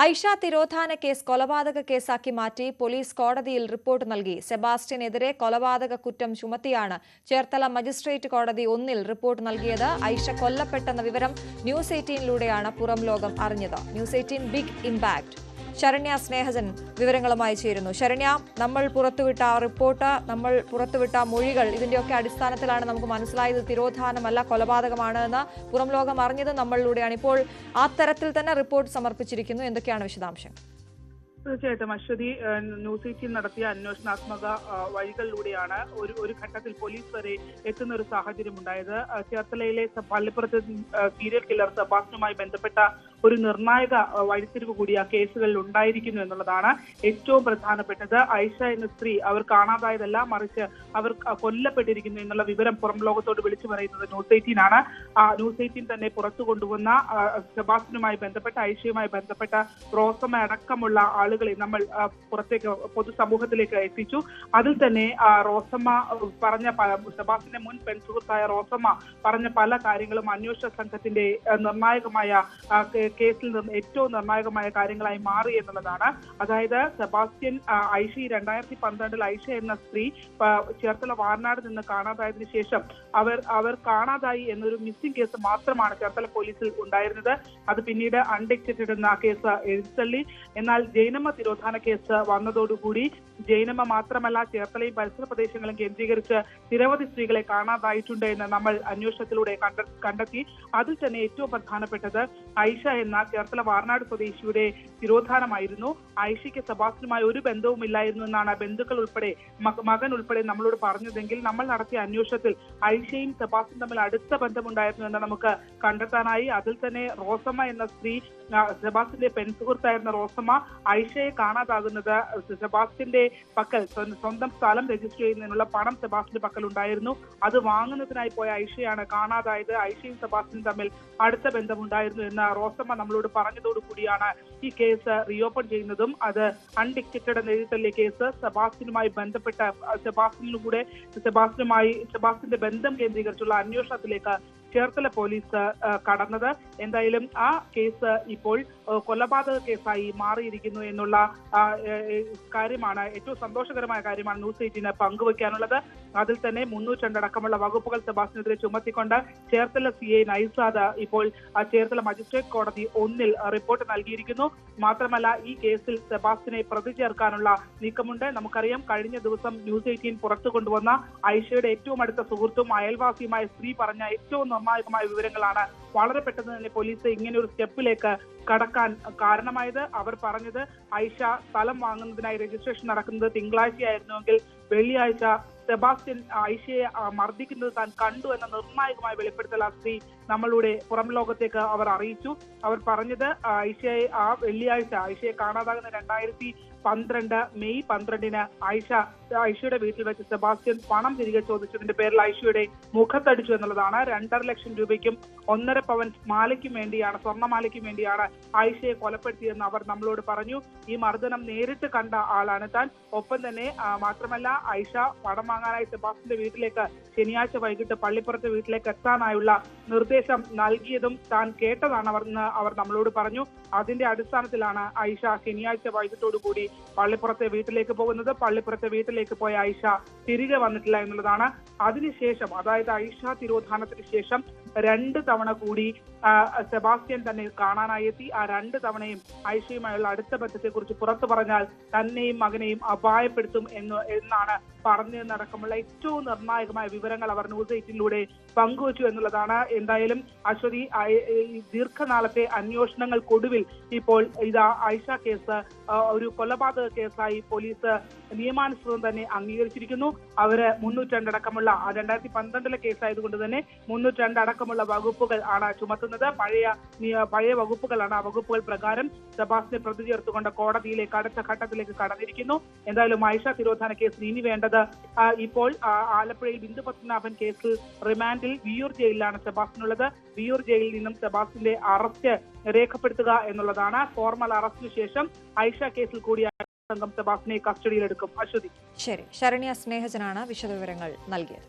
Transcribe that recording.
Aisha തിരോധാന case കൊലപാതക കേസാക്കി മാറ്റി police കോടതിയിൽ റിപ്പോർട്ട് നൽകി. സെബാസ്റ്റ്യനെതിരെ കൊലപാതക കുറ്റം ചുമത്തിയാണ് ചേർത്തല മജിസ്ട്രേറ്റ് കോടതി 1 റിപ്പോർട്ട് നൽകിയത്. ഐഷ കൊല്ലപ്പെട്ടെന്ന വിവരം ന്യൂസ് 18ലൂടെയാണ് പുറം ലോകം അറിഞ്ഞത്. News 18 big impact. Saranya Snehajan വിവരങ്ങളുമായി ചേരുന്നു. ശരണ്യ, നമ്മൾ പുറത്തുവിട്ട റിപ്പോർട്ട്, നമ്മൾ പുറത്തുവിട്ട മൊഴികൾ, ഇതിന്റെയൊക്കെ അടിസ്ഥാനത്തിലാണ് നമുക്ക് മനസ്സിലായത് തിരോധാനമല്ല കൊലപാതകമാണ് എന്ന് പുറം ലോകം അറിഞ്ഞത് നമ്മളിലൂടെയാണ്. ഇപ്പോൾ ആ തരത്തിൽ തന്നെ റിപ്പോർട്ട് സമർപ്പിച്ചിരിക്കുന്നു. എന്തൊക്കെയാണ് വിശദാംശങ്ങൾ? തീർച്ചയായിട്ടും അശ്വതി, ന്യൂസ് 18 നടത്തിയ അന്വേഷണാത്മക വഴികളിലൂടെയാണ് ഒരു ഘട്ടത്തിൽ പോലീസ് വരെ എത്തുന്ന ഒരു സാഹചര്യം ഉണ്ടായത്. ചേർത്തലയിലെ പള്ളിപ്പുറത്ത് സീരിയൽ കില്ലർ സെബാസ്റ്റ്യനുമായി ബന്ധപ്പെട്ട ഒരു നിർണായക വഴിത്തിരിവ് കൂടി ആ കേസുകളിൽ ഉണ്ടായിരിക്കുന്നു എന്നുള്ളതാണ് ഏറ്റവും പ്രധാനപ്പെട്ടത്. ഐഷ എന്ന സ്ത്രീ അവർ കാണാതായതല്ല, മറിച്ച് അവർ കൊല്ലപ്പെട്ടിരിക്കുന്നു എന്നുള്ള വിവരം പുറം ലോകത്തോട് വിളിച്ചു പറയുന്നത് ന്യൂസ് 18 ആണ്. ന്യൂസ് 18 തന്നെ പുറത്തു കൊണ്ടുവന്ന സെബാസ്റ്റ്യനുമായി ബന്ധപ്പെട്ട, ഐഷയുമായി ബന്ധപ്പെട്ട റോസമ്മ അടക്കമുള്ള ആളുകളെ നമ്മൾ പുറത്തേക്ക് പൊതുസമൂഹത്തിലേക്ക് എത്തിച്ചു. അതിൽ തന്നെ റോസമ്മ പറഞ്ഞ, സെബാസ്റ്റ്യന്റെ മുൻ പെൺസുഹൃത്തായ റോസമ്മ പറഞ്ഞ പല കാര്യങ്ങളും അന്വേഷണ സംഘത്തിന്റെ നിർണായകമായ കേസിൽ നിന്ന് ഏറ്റവും നിർണായകമായ കാര്യങ്ങളായി മാറി എന്നുള്ളതാണ്. അതായത് സെബാസ്റ്റ്യൻ ഐഷ 2012 ഐഷ എന്ന സ്ത്രീ ചേർത്തല വാർനാട് നിന്ന് കാണാതായതിനു ശേഷം അവർ കാണാതായി എന്നൊരു മിസ്സിംഗ് കേസ് മാത്രമാണ് ചേർത്തല പോലീസിൽ ഉണ്ടായിരുന്നത്. അത് പിന്നീട് അൺഡിറ്റക്റ്റഡ് എന്ന കേസ് എഴുത്തള്ളി. എന്നാൽ ജൈനമ്മ തിരോധാന കേസ് വന്നതോടുകൂടി ജൈനമ്മ മാത്രമല്ല, ചേർത്തലയും പരിസര പ്രദേശങ്ങളും കേന്ദ്രീകരിച്ച് നിരവധി സ്ത്രീകളെ കാണാതായിട്ടുണ്ട് എന്ന് നമ്മൾ അന്വേഷണത്തിലൂടെ കണ്ടെത്തി. അതിൽ തന്നെ ഏറ്റവും പ്രധാനപ്പെട്ടത് ഐഷ എന്ന ചേർത്തല വാർനാട് സ്വദേശിയുടെ തിരോധാനമായിരുന്നു. ഐഷയ്ക്ക് സെബാസ്റ്റ്യനുമായി ഒരു ബന്ധവുമില്ലായിരുന്നു എന്നാണ് ബന്ധുക്കൾ ഉൾപ്പെടെ, മകൻ ഉൾപ്പെടെ നമ്മളോട് പറഞ്ഞതെങ്കിൽ നമ്മൾ നടത്തിയ അന്വേഷണത്തിൽ ഐഷയും സെബാസ്റ്റ്യനും തമ്മിൽ അടുത്ത ബന്ധമുണ്ടായിരുന്നു എന്ന് നമുക്ക് കണ്ടെത്താനായി. അതിൽ തന്നെ റോസമ്മ എന്ന സ്ത്രീ, സെബാസ്റ്റ്യന്റെ പെൺസുഹൃത്തായിരുന്ന റോസമ്മ ഐഷയെ കാണാതാകുന്നത് സെബാസ്റ്റ്യന്റെ പക്കൽ സ്വന്തം സ്ഥലം രജിസ്റ്റർ ചെയ്യുന്നതിനുള്ള പണം സെബാസ്റ്റ്യന്റെ പക്കൽ ഉണ്ടായിരുന്നു. അത് വാങ്ങുന്നതിനായി പോയ ഐഷയാണ് കാണാതായത്. ഐഷയും സെബാസ്റ്റ്യനും തമ്മിൽ അടുത്ത ബന്ധമുണ്ടായിരുന്നു എന്ന് റോസമ്മ നമ്മളോട് പറഞ്ഞതോടുകൂടിയാണ് ഈ കേസ് റീഓപ്പൺ ചെയ്യുന്നതും. അത് അൺഡിറ്റക്റ്റഡ് എന്ന എഴുത്തള്ളിയ കേസ് സെബാസ്റ്റ്യനുമായി ബന്ധപ്പെട്ട സെബാസ്റ്റ്യന്റെ ബന്ധം കേന്ദ്രീകരിച്ചുള്ള അന്വേഷണത്തിലേക്ക് ചേർത്തല പോലീസ് കടന്നത്. എന്തായാലും ആ കേസ് ഇപ്പോൾ കൊലപാതക കേസായി മാറിയിരിക്കുന്നു എന്നുള്ള കാര്യമാണ്, ഏറ്റവും സന്തോഷകരമായ കാര്യമാണ് ന്യൂസ് 18 പങ്കുവയ്ക്കാനുള്ളത്. അതിൽ തന്നെ 302 അടക്കമുള്ള വകുപ്പുകൾ സെബാസ്റ്റ്യനെതിരെ ചുമത്തിക്കൊണ്ട് ചേർത്തല CI നൈസാദ് ഇപ്പോൾ ചേർത്തല മജിസ്ട്രേറ്റ് കോടതി 1 റിപ്പോർട്ട് നൽകിയിരിക്കുന്നു. മാത്രമല്ല, ഈ കേസിൽ സെബാസ്റ്റ്യനെ പ്രതി ചേർക്കാനുള്ള നീക്കമുണ്ട്. നമുക്കറിയാം, കഴിഞ്ഞ ദിവസം ന്യൂസ് 18 പുറത്തു കൊണ്ടുവന്ന ഐഷയുടെ ഏറ്റവും അടുത്ത സുഹൃത്തും അയൽവാസിയുമായ സ്ത്രീ പറഞ്ഞ ഏറ്റവും നിർണായകമായ വിവരങ്ങളാണ് വളരെ പെട്ടെന്ന് തന്നെ പോലീസ് ഇങ്ങനെ ഒരു സ്റ്റെപ്പിലേക്ക് കടക്കാൻ കാരണമായത്. അവർ പറഞ്ഞത് ഐഷ സ്ഥലം വാങ്ങുന്നതിനായി രജിസ്ട്രേഷൻ നടക്കുന്നത് തിങ്കളാഴ്ചയായിരുന്നുവെങ്കിൽ വെള്ളിയാഴ്ച സെബാസ്റ്റ്യൻ ഐഷയെ മർദ്ദിക്കുന്നത് താൻ കണ്ടു എന്ന നിർണായകമായ വെളിപ്പെടുത്തൽ ആ സ്ത്രീ നമ്മളുടെ പുറം ലോകത്തേക്ക് അവർ അറിയിച്ചു. അവർ പറഞ്ഞത് ഐഷയെ വെള്ളിയാഴ്ച, ഐഷയെ കാണാതാകുന്ന 2012 മെയ് 12 ഐഷയുടെ വീട്ടിൽ വെച്ച് സെബാസ്റ്റ്യൻ പണം തിരികെ ചോദിച്ചതിന്റെ പേരിൽ ഐഷയുടെ മുഖത്തടിച്ചു എന്നുള്ളതാണ്. 2.5 ലക്ഷം രൂപയ്ക്കും 1.5 പവൻ മാലയ്ക്കും വേണ്ടിയാണ്, സ്വർണ്ണമാലയ്ക്കും വേണ്ടിയാണ് ഐഷയെ കൊലപ്പെടുത്തിയെന്ന് അവർ നമ്മളോട് പറഞ്ഞു. ഈ മർദ്ദനം നേരിട്ട് കണ്ട ആളാണ് താൻ. ഒപ്പം തന്നെ മാത്രമല്ല, ഐഷ പണം വാങ്ങാനായി സെബാസ്റ്റ്യന്റെ വീട്ടിലേക്ക് ശനിയാഴ്ച വൈകിട്ട് പള്ളിപ്പുറത്തെ വീട്ടിലേക്ക് എത്താനായുള്ള നിർദ്ദേശം നൽകിയതും താൻ കേട്ടതാണ് അവർ നമ്മളോട് പറഞ്ഞു. അതിന്റെ അടിസ്ഥാനത്തിലാണ് ഐഷ ശനിയാഴ്ച വൈകിട്ടോടുകൂടി പള്ളിപ്പുറത്തെ വീട്ടിലേക്ക് പോകുന്നത്. പള്ളിപ്പുറത്തെ വീട്ടിലേക്ക് പോയ ഐഷ തിരികെ വന്നിട്ടില്ല എന്നുള്ളതാണ്. അതിനുശേഷം, അതായത് ഐഷ തിരോധാനത്തിന് ശേഷം 2 തവണ കൂടി സെബാസ്റ്റ്യൻ തന്നെ കാണാനായി എത്തി. ആ 2 തവണയും ഐഷയുമായുള്ള അടുത്ത ബന്ധത്തെക്കുറിച്ച് പുറത്തു പറഞ്ഞാൽ തന്നെയും മകനെയും അപായപ്പെടുത്തും എന്നാണ് പറഞ്ഞതെന്നടക്കമുള്ള ഏറ്റവും നിർണായകമായ വിവരങ്ങൾ അവർ ന്യൂസ് 18ലൂടെ പങ്കുവച്ചു എന്നുള്ളതാണ്. എന്തായാലും അശ്വതി, ദീർഘനാളത്തെ അന്വേഷണങ്ങൾക്കൊടുവിൽ ഇപ്പോൾ ഇതാ ഐഷ കേസ് ഒരു കൊലപാതക കേസായി പോലീസ് നിയമാനുസൃതം തന്നെ അംഗീകരിച്ചിരിക്കുന്നു. അവര് 302 അടക്കമുള്ള 2012 കേസായതുകൊണ്ട് തന്നെ 302 അടക്കമുള്ള വകുപ്പുകൾ ആണ് ചുമത്തുന്നത്. പഴയ വകുപ്പുകളാണ്. ആ വകുപ്പുകൾ പ്രകാരം സെബാസ്റ്റ്യനെ പ്രതി ചേർത്തുകൊണ്ട് കോടതിയിലേക്ക് അടുത്ത ഘട്ടത്തിലേക്ക് കടന്നിരിക്കുന്നു. എന്തായാലും ഐഷ തിരോധാന കേസിൽ ഇനി വേണ്ടത് ഇപ്പോൾ ആലപ്പുഴയിൽ ബിന്ദു പത്മനാഭൻ കേസിൽ റിമാൻഡിൽ വിയ്യൂർ ജയിലിലാണ് സെബാസ്റ്റ്യനുള്ളത്. വിയ്യൂർ ജയിലിൽ നിന്നും സെബാസ്റ്റ്യന്റെ അറസ്റ്റ് രേഖപ്പെടുത്തുക എന്നുള്ളതാണ്. ഫോർമൽ അറസ്റ്റിന് ശേഷം ഐഷ കേസിൽ കൂടി സംഘം സെബാസ്റ്റ്യനെ കസ്റ്റഡിയിലെടുക്കും. അശ്വതി. ശരി, ശരണ്യ സ്നേഹജനാണ് വിശദവിവരങ്ങൾ നൽകിയത്.